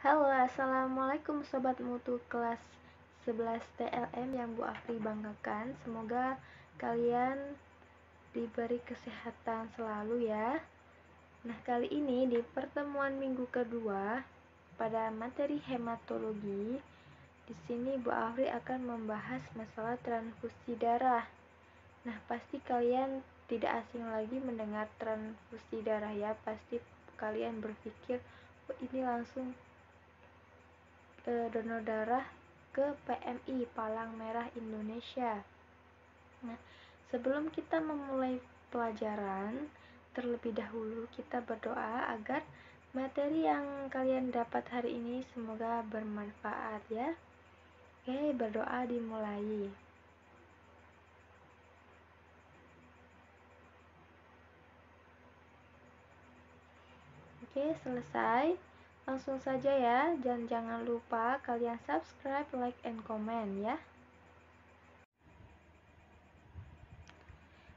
Halo, assalamualaikum sobat mutu kelas 11 TLM yang Bu Afri banggakan. Semoga kalian diberi kesehatan selalu ya. Nah, kali ini di pertemuan minggu kedua pada materi hematologi, di sini Bu Afri akan membahas masalah transfusi darah. Nah, pasti kalian tidak asing lagi mendengar transfusi darah ya. Pasti kalian berpikir, oh, ini langsung donor darah ke PMI, Palang Merah Indonesia. Nah, sebelum kita memulai pelajaran, terlebih dahulu kita berdoa agar materi yang kalian dapat hari ini semoga bermanfaat ya. Oke, berdoa dimulai. Oke, selesai. Langsung saja ya, dan jangan lupa kalian subscribe, like, and comment ya.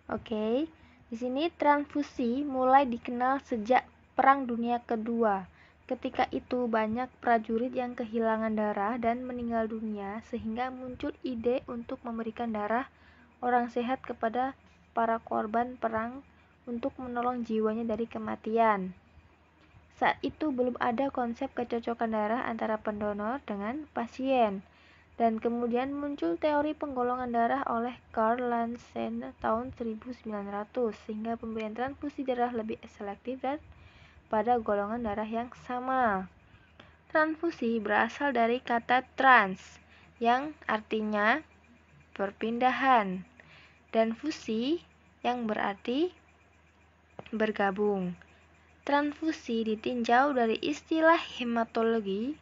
Oke, di sini transfusi mulai dikenal sejak Perang Dunia Kedua. Ketika itu banyak prajurit yang kehilangan darah dan meninggal dunia sehingga muncul ide untuk memberikan darah orang sehat kepada para korban perang untuk menolong jiwanya dari kematian. Saat itu belum ada konsep kecocokan darah antara pendonor dengan pasien. Dan kemudian muncul teori penggolongan darah oleh Karl Lansen tahun 1900 sehingga pemberian transfusi darah lebih selektif dan pada golongan darah yang sama. Transfusi berasal dari kata trans yang artinya perpindahan dan fusi yang berarti bergabung. Transfusi ditinjau dari istilah hematologi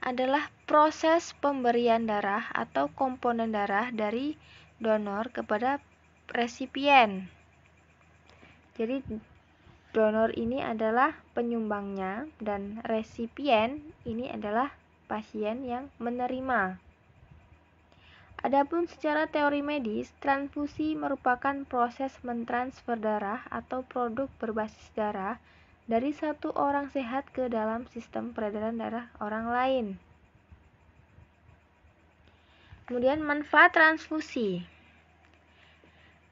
adalah proses pemberian darah atau komponen darah dari donor kepada resipien. Jadi donor ini adalah penyumbangnya dan resipien ini adalah pasien yang menerima. Adapun secara teori medis, transfusi merupakan proses mentransfer darah atau produk berbasis darah dari satu orang sehat ke dalam sistem peredaran darah orang lain. Kemudian manfaat transfusi,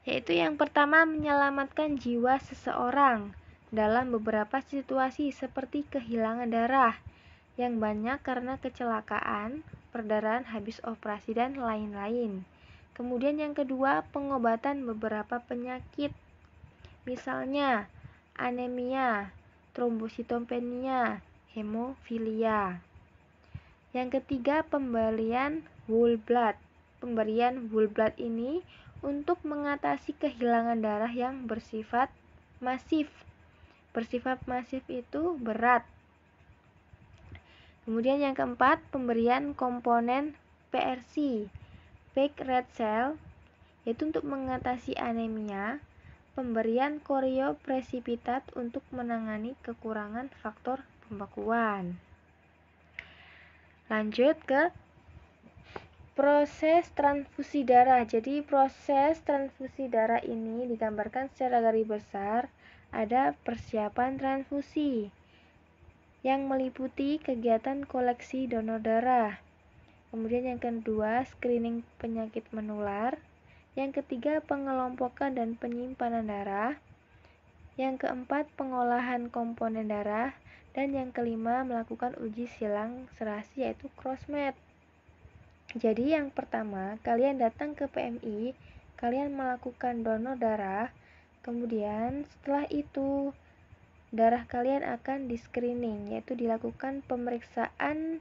yaitu yang pertama menyelamatkan jiwa seseorang dalam beberapa situasi seperti kehilangan darah yang banyak karena kecelakaan, perdarahan habis operasi dan lain-lain. Kemudian yang kedua, pengobatan beberapa penyakit, misalnya anemia, trombositopenia, hemofilia. Yang ketiga, pemberian whole blood. Pemberian whole blood ini untuk mengatasi kehilangan darah yang bersifat masif. Bersifat masif itu berat. Kemudian yang keempat, pemberian komponen PRC, pink red cell, yaitu untuk mengatasi anemia. Pemberian koriopresipitat untuk menangani kekurangan faktor pembekuan. Lanjut ke proses transfusi darah. Jadi proses transfusi darah ini digambarkan secara garis besar. Ada persiapan transfusi yang meliputi kegiatan koleksi donor darah. Kemudian yang kedua, screening penyakit menular. Yang ketiga, pengelompokan dan penyimpanan darah. Yang keempat, pengolahan komponen darah. Dan yang kelima, melakukan uji silang serasi yaitu crossmatch. Jadi yang pertama, kalian datang ke PMI, kalian melakukan donor darah. Kemudian setelah itu darah kalian akan di screening, yaitu dilakukan pemeriksaan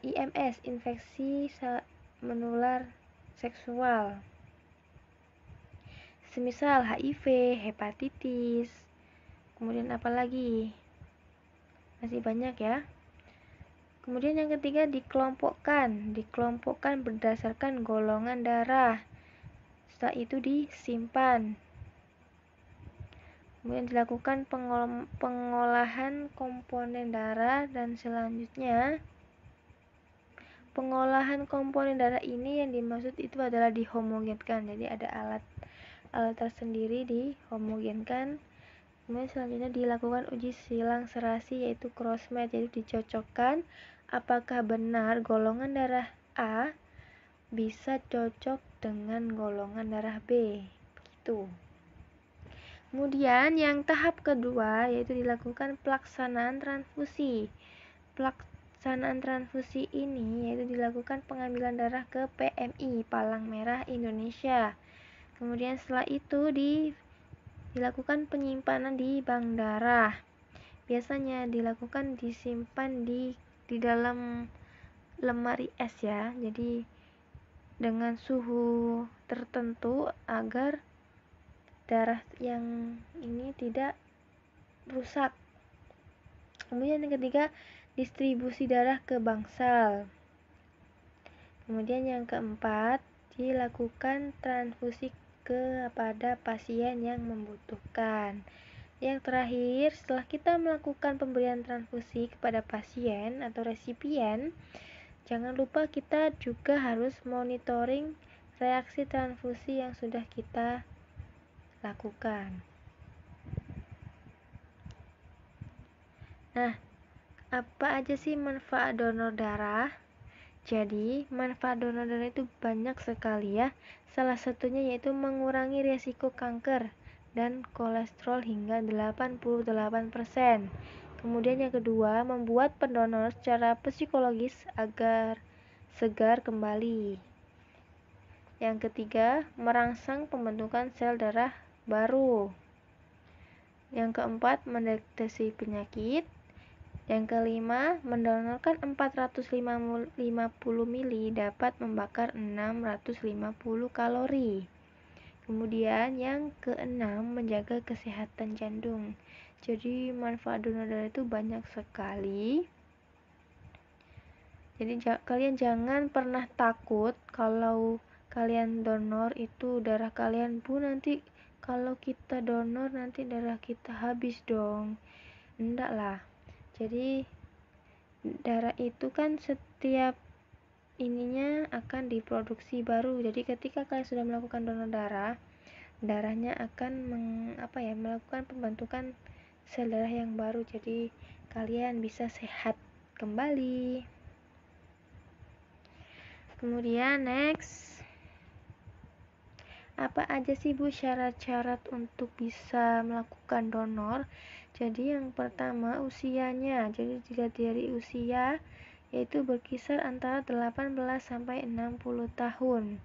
IMS, infeksi menular seksual, semisal HIV, hepatitis, kemudian apa lagi? Masih banyak ya. Kemudian yang ketiga, dikelompokkan berdasarkan golongan darah. Setelah itu disimpan. Kemudian dilakukan pengolahan komponen darah dan selanjutnya pengolahan komponen darah ini yang dimaksud itu adalah dihomogenkan. Jadi ada alat tersendiri dihomogenkan Kemudian selanjutnya dilakukan uji silang serasi yaitu cross match, jadi dicocokkan apakah benar golongan darah A bisa cocok dengan golongan darah B, begitu. Kemudian yang tahap kedua yaitu dilakukan pelaksanaan transfusi. Pelaksanaan transfusi ini yaitu dilakukan pengambilan darah ke PMI, Palang Merah Indonesia. Kemudian setelah itu dilakukan penyimpanan di bank darah. Biasanya dilakukan disimpan di dalam lemari es ya. Jadi dengan suhu tertentu agar darah yang ini tidak rusak. Kemudian yang ketiga, distribusi darah ke bangsal. Kemudian yang keempat, dilakukan transfusi kepada pasien yang membutuhkan. Yang terakhir, setelah kita melakukan pemberian transfusi kepada pasien atau resipien, jangan lupa kita juga harus monitoring reaksi transfusi yang sudah kita lakukan. Nah, apa aja sih manfaat donor darah? Jadi, manfaat donor darah itu banyak sekali ya. Salah satunya yaitu mengurangi risiko kanker dan kolesterol hingga 88%. Kemudian yang kedua, membuat pendonor secara psikologis agar segar kembali. Yang ketiga, merangsang pembentukan sel darah baru. Yang keempat, mendeteksi penyakit. Yang kelima, mendonorkan 450 ml dapat membakar 650 kalori. Kemudian yang keenam, menjaga kesehatan jantung. Jadi manfaat donor darah itu banyak sekali. Jadi kalian jangan pernah takut kalau kalian donor itu darah kalian, Bu, nanti kalau kita donor nanti darah kita habis dong. Enggak lah. Jadi darah itu kan setiap ininya akan diproduksi baru. Jadi ketika kalian sudah melakukan donor darah, darahnya akan melakukan pembentukan sel darah yang baru. Jadi kalian bisa sehat kembali. Kemudian next, apa aja sih Bu syarat-syarat untuk bisa melakukan donor? Jadi yang pertama usianya. Jadi dilihat dari usia yaitu berkisar antara 18 sampai 60 tahun.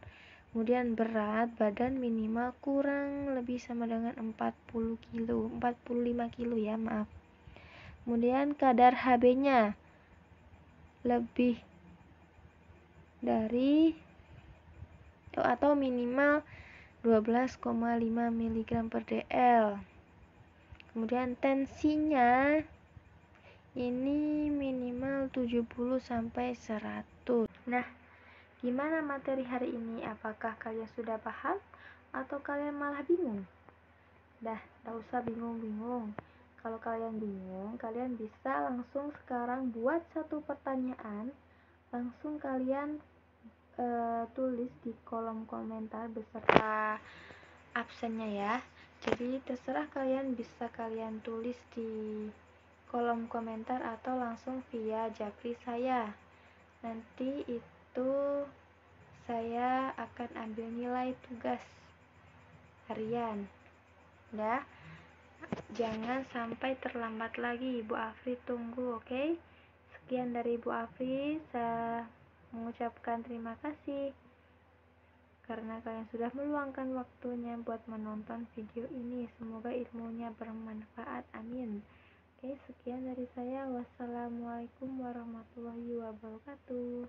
Kemudian berat badan minimal kurang lebih sama dengan 40 kilo, 45 kilo ya, maaf. Kemudian kadar Hb-nya lebih dari atau minimal 12,5 mg per dl. Kemudian tensinya ini minimal 70 sampai 100. Nah, gimana materi hari ini? Apakah kalian sudah paham atau kalian malah bingung? Dah, gak usah bingung-bingung. Kalau kalian bingung, kalian bisa langsung sekarang buat satu pertanyaan, langsung kalian tulis di kolom komentar beserta absennya ya. Jadi terserah kalian, bisa kalian tulis di kolom komentar atau langsung via japri saya. Nanti itu saya akan ambil nilai tugas harian ya. Jangan sampai terlambat lagi, Bu Afri tunggu, oke? Sekian dari Bu Afri, saya mengucapkan terima kasih karena kalian sudah meluangkan waktunya buat menonton video ini. Semoga ilmunya bermanfaat, amin. Oke, sekian dari saya. Wassalamualaikum warahmatullahi wabarakatuh.